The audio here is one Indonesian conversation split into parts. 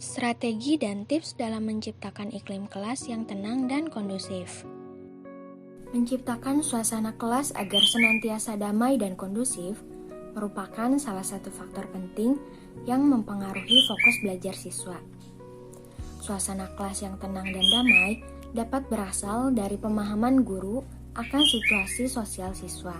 Strategi dan tips dalam menciptakan iklim kelas yang tenang dan kondusif. Menciptakan suasana kelas agar senantiasa damai dan kondusif merupakan salah satu faktor penting yang mempengaruhi fokus belajar siswa. Suasana kelas yang tenang dan damai dapat berasal dari pemahaman guru akan situasi sosial siswa.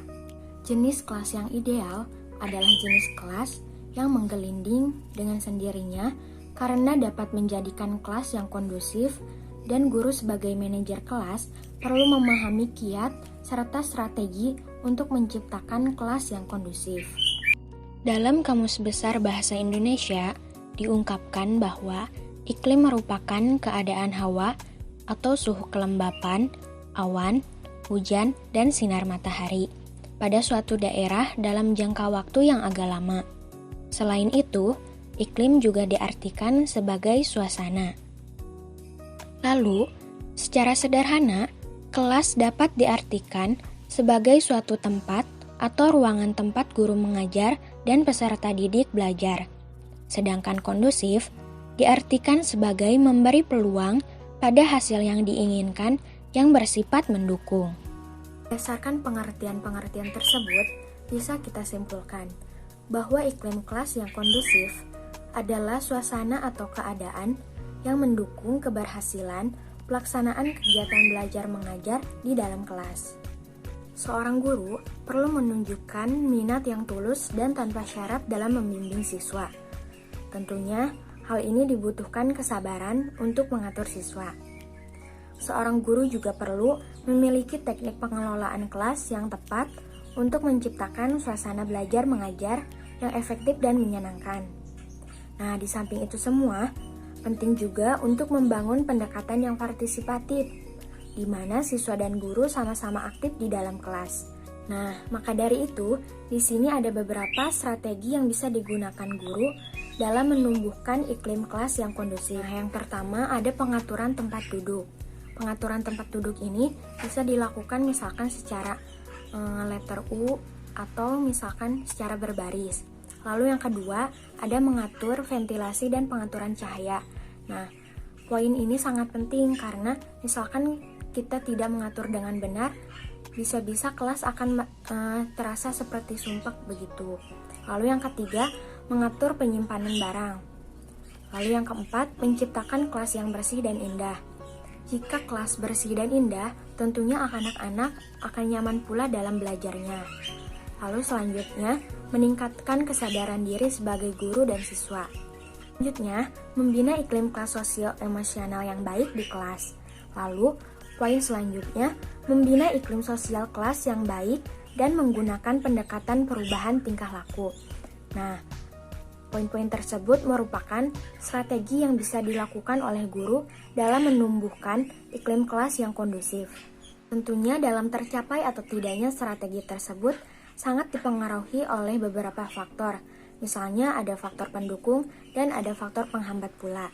Jenis kelas yang ideal adalah jenis kelas yang menggelinding dengan sendirinya karena dapat menjadikan kelas yang kondusif, dan guru sebagai manajer kelas perlu memahami kiat serta strategi untuk menciptakan kelas yang kondusif. Dalam Kamus Besar Bahasa Indonesia, diungkapkan bahwa iklim merupakan keadaan hawa atau suhu kelembapan, awan, hujan, dan sinar matahari pada suatu daerah dalam jangka waktu yang agak lama. Selain itu, iklim juga diartikan sebagai suasana. Lalu, secara sederhana, kelas dapat diartikan sebagai suatu tempat atau ruangan tempat guru mengajar dan peserta didik belajar. Sedangkan kondusif diartikan sebagai memberi peluang pada hasil yang diinginkan yang bersifat mendukung. Berdasarkan pengertian-pengertian tersebut, bisa kita simpulkan bahwa iklim kelas yang kondusif adalah suasana atau keadaan yang mendukung keberhasilan pelaksanaan kegiatan belajar mengajar di dalam kelas. Seorang guru perlu menunjukkan minat yang tulus dan tanpa syarat dalam membimbing siswa. Tentunya, hal ini dibutuhkan kesabaran untuk mengatur siswa. Seorang guru juga perlu memiliki teknik pengelolaan kelas yang tepat untuk menciptakan suasana belajar mengajar yang efektif dan menyenangkan. Nah, di samping itu semua, penting juga untuk membangun pendekatan yang partisipatif, di mana siswa dan guru sama-sama aktif di dalam kelas. Nah, maka dari itu, di sini ada beberapa strategi yang bisa digunakan guru dalam menumbuhkan iklim kelas yang kondusif. Nah, yang pertama ada pengaturan tempat duduk. Pengaturan tempat duduk ini bisa dilakukan misalkan secara letter U atau misalkan secara berbaris. Lalu yang kedua, ada mengatur ventilasi dan pengaturan cahaya. Nah, poin ini sangat penting karena misalkan kita tidak mengatur dengan benar, bisa-bisa kelas akan terasa seperti sumpek begitu. Lalu yang ketiga, mengatur penyimpanan barang. Lalu yang keempat, menciptakan kelas yang bersih dan indah. Jika kelas bersih dan indah, tentunya anak-anak akan nyaman pula dalam belajarnya. Lalu selanjutnya, meningkatkan kesadaran diri sebagai guru dan siswa. Selanjutnya, membina iklim kelas sosial emosional yang baik di kelas. Lalu, poin selanjutnya, membina iklim sosial kelas yang baik dan menggunakan pendekatan perubahan tingkah laku. Nah, poin-poin tersebut merupakan strategi yang bisa dilakukan oleh guru dalam menumbuhkan iklim kelas yang kondusif. Tentunya dalam tercapai atau tidaknya strategi tersebut sangat dipengaruhi oleh beberapa faktor. Misalnya ada faktor pendukung dan ada faktor penghambat pula.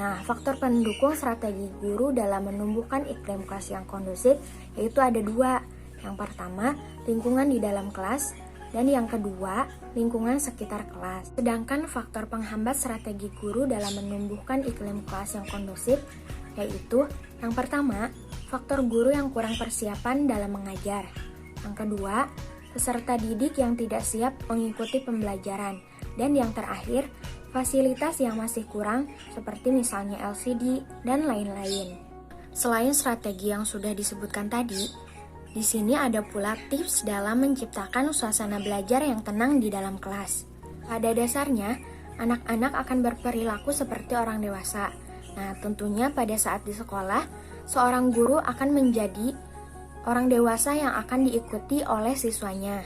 Nah, faktor pendukung strategi guru dalam menumbuhkan iklim kelas yang kondusif yaitu ada dua. Yang pertama, lingkungan di dalam kelas, dan yang kedua, lingkungan sekitar kelas. Sedangkan faktor penghambat strategi guru dalam menumbuhkan iklim kelas yang kondusif yaitu yang pertama, faktor guru yang kurang persiapan dalam mengajar. Yang kedua, peserta didik yang tidak siap mengikuti pembelajaran. Dan yang terakhir, fasilitas yang masih kurang seperti misalnya LCD dan lain-lain. Selain strategi yang sudah disebutkan tadi, di sini ada pula tips dalam menciptakan suasana belajar yang tenang di dalam kelas. Pada dasarnya, anak-anak akan berperilaku seperti orang dewasa. Nah, tentunya pada saat di sekolah, seorang guru akan menjadi orang dewasa yang akan diikuti oleh siswanya.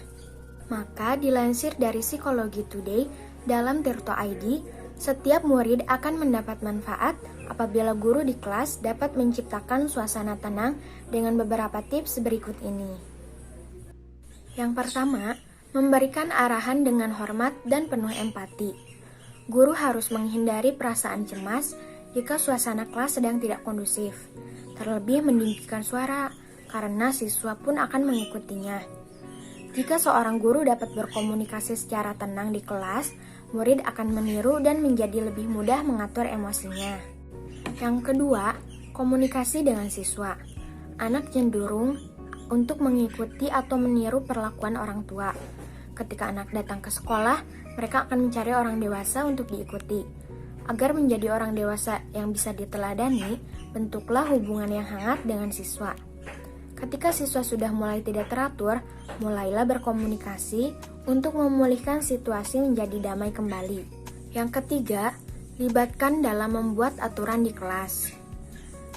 Maka dilansir dari Psikologi Today dalam Tirto ID, setiap murid akan mendapat manfaat apabila guru di kelas dapat menciptakan suasana tenang dengan beberapa tips berikut ini. Yang pertama, memberikan arahan dengan hormat dan penuh empati. Guru harus menghindari perasaan cemas jika suasana kelas sedang tidak kondusif, terlebih meninggikan suara, karena siswa pun akan mengikutinya. Jika seorang guru dapat berkomunikasi secara tenang di kelas, murid akan meniru dan menjadi lebih mudah mengatur emosinya. Yang kedua, komunikasi dengan siswa. Anak cenderung untuk mengikuti atau meniru perlakuan orang tua. Ketika anak datang ke sekolah, mereka akan mencari orang dewasa untuk diikuti. Agar menjadi orang dewasa yang bisa diteladani, bentuklah hubungan yang hangat dengan siswa. Ketika siswa sudah mulai tidak teratur, mulailah berkomunikasi untuk memulihkan situasi menjadi damai kembali. Yang ketiga, libatkan dalam membuat aturan di kelas.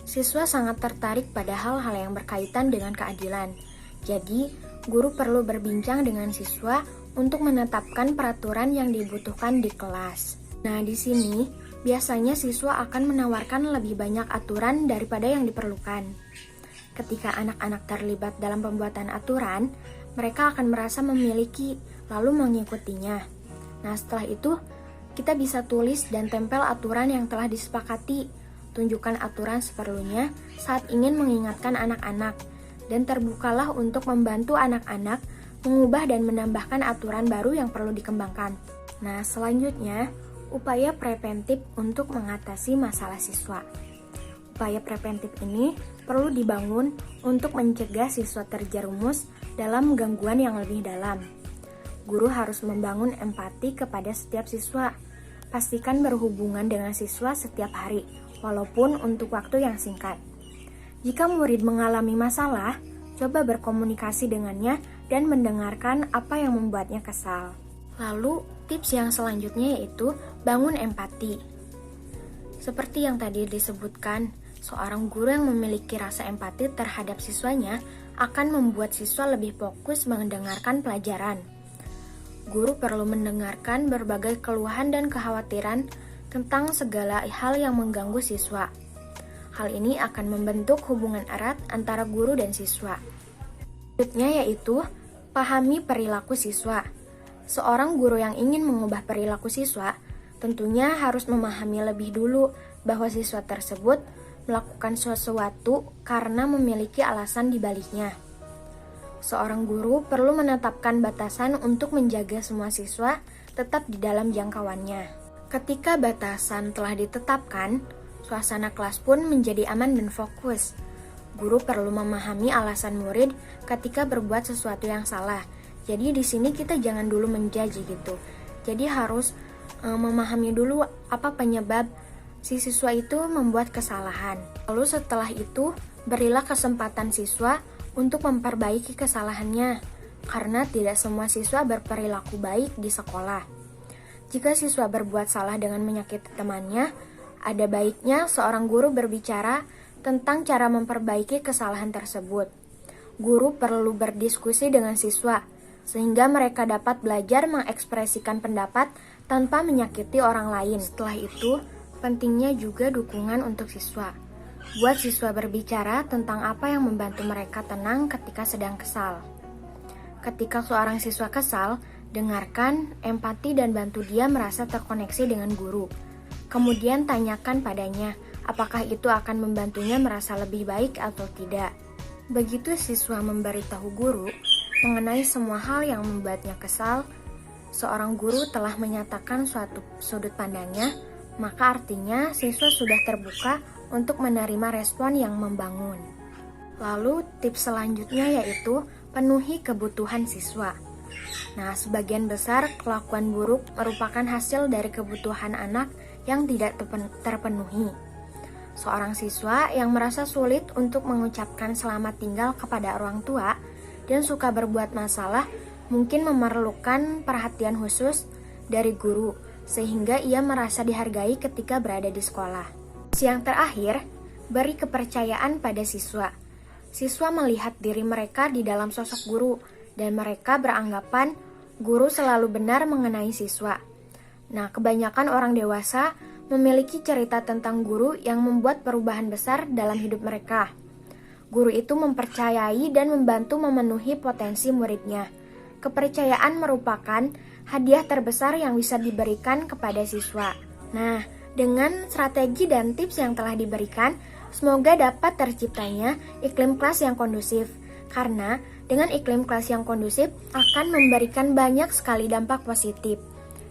Siswa sangat tertarik pada hal-hal yang berkaitan dengan keadilan. Jadi, guru perlu berbincang dengan siswa untuk menetapkan peraturan yang dibutuhkan di kelas. Nah, di sini biasanya siswa akan menawarkan lebih banyak aturan daripada yang diperlukan. Ketika anak-anak terlibat dalam pembuatan aturan, mereka akan merasa memiliki, lalu mengikutinya. Nah, setelah itu, kita bisa tulis dan tempel aturan yang telah disepakati. Tunjukkan aturan seperlunya saat ingin mengingatkan anak-anak, dan terbukalah untuk membantu anak-anak mengubah dan menambahkan aturan baru yang perlu dikembangkan. Nah, selanjutnya, upaya preventif untuk mengatasi masalah siswa. Upaya preventif ini perlu dibangun untuk mencegah siswa terjerumus dalam gangguan yang lebih dalam. Guru harus membangun empati kepada setiap siswa. Pastikan berhubungan dengan siswa setiap hari, walaupun untuk waktu yang singkat. Jika murid mengalami masalah, coba berkomunikasi dengannya dan mendengarkan apa yang membuatnya kesal. Lalu, tips yang selanjutnya yaitu bangun empati. Seperti yang tadi disebutkan, seorang guru yang memiliki rasa empati terhadap siswanya akan membuat siswa lebih fokus mendengarkan pelajaran. Guru perlu mendengarkan berbagai keluhan dan kekhawatiran tentang segala hal yang mengganggu siswa. Hal ini akan membentuk hubungan erat antara guru dan siswa. Selanjutnya yaitu pahami perilaku siswa. Seorang guru yang ingin mengubah perilaku siswa tentunya harus memahami lebih dulu bahwa siswa tersebut melakukan sesuatu karena memiliki alasan di baliknya. Seorang guru perlu menetapkan batasan untuk menjaga semua siswa tetap di dalam jangkauannya. Ketika batasan telah ditetapkan, suasana kelas pun menjadi aman dan fokus. Guru perlu memahami alasan murid ketika berbuat sesuatu yang salah. Jadi di sini kita jangan dulu menjudge gitu. Jadi harus memahami dulu apa penyebab si siswa itu membuat kesalahan. Lalu setelah itu, berilah kesempatan siswa untuk memperbaiki kesalahannya, karena tidak semua siswa berperilaku baik di sekolah. Jika siswa berbuat salah dengan menyakiti temannya, ada baiknya seorang guru berbicara tentang cara memperbaiki kesalahan tersebut. Guru perlu berdiskusi dengan siswa, sehingga mereka dapat belajar mengekspresikan pendapat tanpa menyakiti orang lain. Setelah itu, pentingnya juga dukungan untuk siswa. Buat siswa berbicara tentang apa yang membantu mereka tenang ketika sedang kesal. Ketika seorang siswa kesal, dengarkan, empati, dan bantu dia merasa terkoneksi dengan guru. Kemudian tanyakan padanya, apakah itu akan membantunya merasa lebih baik atau tidak. Begitu siswa memberitahu guru mengenai semua hal yang membuatnya kesal, seorang guru telah menyatakan suatu sudut pandangnya, maka artinya siswa sudah terbuka untuk menerima respon yang membangun. Lalu tips selanjutnya yaitu penuhi kebutuhan siswa. Nah, sebagian besar kelakuan buruk merupakan hasil dari kebutuhan anak yang tidak terpenuhi. Seorang siswa yang merasa sulit untuk mengucapkan selamat tinggal kepada orang tua dan suka berbuat masalah mungkin memerlukan perhatian khusus dari guru, sehingga ia merasa dihargai ketika berada di sekolah. Yang terakhir, beri kepercayaan pada siswa. Siswa melihat diri mereka di dalam sosok guru, dan mereka beranggapan guru selalu benar mengenai siswa. Nah, kebanyakan orang dewasa memiliki cerita tentang guru yang membuat perubahan besar dalam hidup mereka. Guru itu mempercayai dan membantu memenuhi potensi muridnya. Kepercayaan merupakan hadiah terbesar yang bisa diberikan kepada siswa. Nah, dengan strategi dan tips yang telah diberikan, semoga dapat terciptanya iklim kelas yang kondusif. Karena Dengan iklim kelas yang kondusif akan memberikan banyak sekali dampak positif.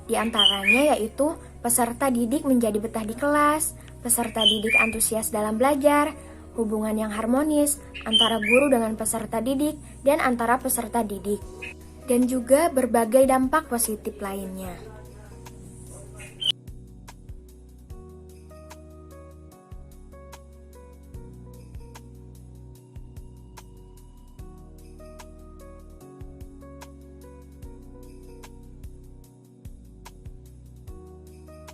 Di antaranya yaitu peserta didik menjadi betah di kelas, peserta didik antusias dalam belajar, hubungan yang harmonis antara guru dengan peserta didik dan antara peserta didik, dan juga berbagai dampak positif lainnya.